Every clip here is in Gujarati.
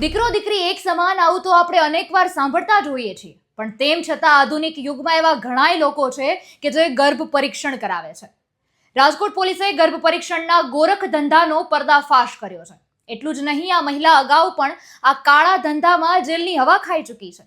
દીકરો દીકરી એક સમાન આવું તો આપણે અનેકવાર સાંભળતા જોઈએ છીએ, પણ તેમ છતાં આધુનિક યુગમાં એવા ઘણાય લોકો છે કે જે ગર્ભ પરીક્ષણ કરાવે છે. રાજકોટ પોલીસે ગર્ભ પરીક્ષણના ગોરખ ધંધાનો પર્દાફાશ કર્યો છે. એટલું જ નહીં, આ મહિલા અગાઉ પણ આ કાળા ધંધામાં જેલની હવા ખાઈ ચૂકી છે.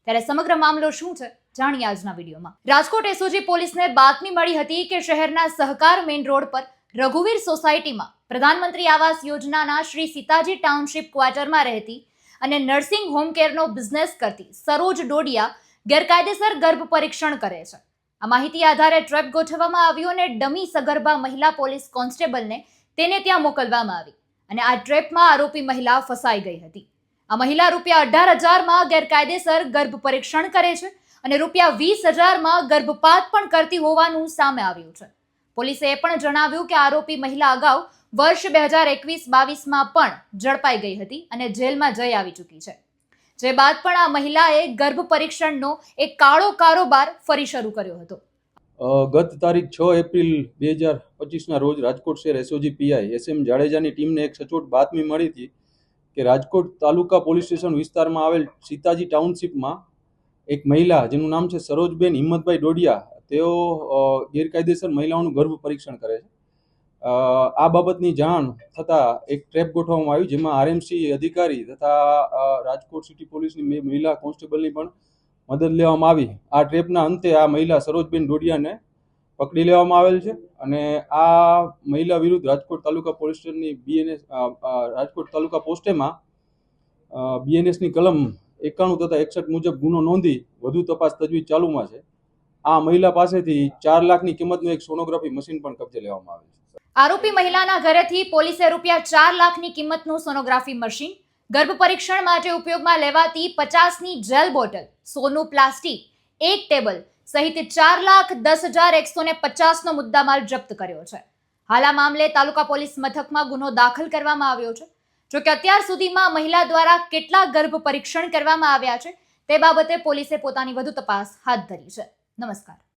ત્યારે સમગ્ર મામલો શું છે, જાણીએ આજના વિડીયોમાં. રાજકોટ એસઓજી પોલીસને બાતમી મળી હતી કે શહેરના સહકાર મેઇન રોડ પર રઘુવીર સોસાયટીમાં પ્રધાનમંત્રી આવાસ યોજનાના શ્રી સીતાજી ટાઉનશીપ ક્વાર્ટરમાં રહેતી અને નર્સિંગ હોમ કેરનો બિઝનેસ કરતી સરોજ ડોડિયા ગેરકાયદેસર ગર્ભ પરીક્ષણ કરે છે. આ માહિતી આધારે ટ્રેપ ગોઠવવામાં આવ્યું અને ડમી સગર્ભા મહિલા પોલીસ કોન્સ્ટેબલને તેને ત્યાં મોકલવામાં આવી અને આ ટ્રેપમાં આરોપી મહિલા ફસાઈ ગઈ હતી. આ મહિલા ₹18,000 ગેરકાયદેસર ગર્ભ પરીક્ષણ કરે છે અને ₹20,000 ગર્ભપાત પણ કરતી હોવાનું સામે આવ્યું છે. પોલીસે એ પણ જણાવ્યું કે આરોપી મહિલા અગાઉ વર્ષ 2021-22માં પણ ઝડપાઈ ગઈ હતી અને જેલમાં જઈ આવી ચૂકી છે. જે બાદ પણ આ મહિલાએ ગર્ભ પરીક્ષણનો એક કાળો કારોબાર ફરી શરૂ કર્યો હતો. ગત તારીખ 6 એપ્રિલ 2025ના રોજ રાજકોટ શહેર એસઓજી પીઆઈ SM જાડેજાની ટીમને એક સચોટ બાતમી મળી હતી કે રાજકોટ તાલુકા પોલીસ સ્ટેશન વિસ્તારમાં આવેલ સીતાજી ટાઉનશીપમાં એક મહિલા જેનું નામ છે સરોજબેન હિંમતભાઈ ડોડિયા, તેઓ ગેરકાયદેસર મહિલાઓનું ગર્ભ પરીક્ષણ કરે છે. આ બાબતની જાણ થતાં એક ટ્રેપ ગોઠવવામાં આવી, જેમાં RMC અધિકારી તથા રાજકોટ સિટી પોલીસની મહિલા કોન્સ્ટેબલની પણ મદદ લેવામાં આવી. આ ટ્રેપના અંતે આ મહિલા સરોજબેન ડોડિયાને પકડી લેવામાં આવેલ છે અને આ મહિલા વિરુદ્ધ રાજકોટ તાલુકા પોલીસ સ્ટેશનની રાજકોટ તાલુકા પોસ્ટેમાં BNSની કલમ 91 તથા 61 મુજબ ગુનો નોંધી વધુ તપાસ તજવીજ ચાલુમાં છે. આ મહિલા પાસેથી 4 લાખની કિંમતનું એક સોનોગ્રાફી મશીન પણ કબજે લેવામાં આવેલ છે. આરોપી મહિલાના ઘરેથી પોલીસે ₹4 લાખની કિંમતનું સોનોગ્રાફી મશીન, ગર્ભ પરીક્ષણ માટે ઉપયોગમાં લેવાતી 50ની જેલ બોટલ, સોનું પ્લાસ્ટિક, એક ટેબલ સહિત ₹4,10,150નો મુદ્દામાલ જપ્ત કર્યો છે. હાલ આ મામલે તાલુકા પોલીસ મથકમાં ગુનો દાખલ કરવામાં આવ્યો છે. જોકે અત્યાર સુધીમાં મહિલા દ્વારા કેટલા ગર્ભ પરીક્ષણ કરવામાં આવ્યા છે તે બાબતે પોલીસે પોતાની વધુ તપાસ હાથ ધરી છે. નમસ્કાર.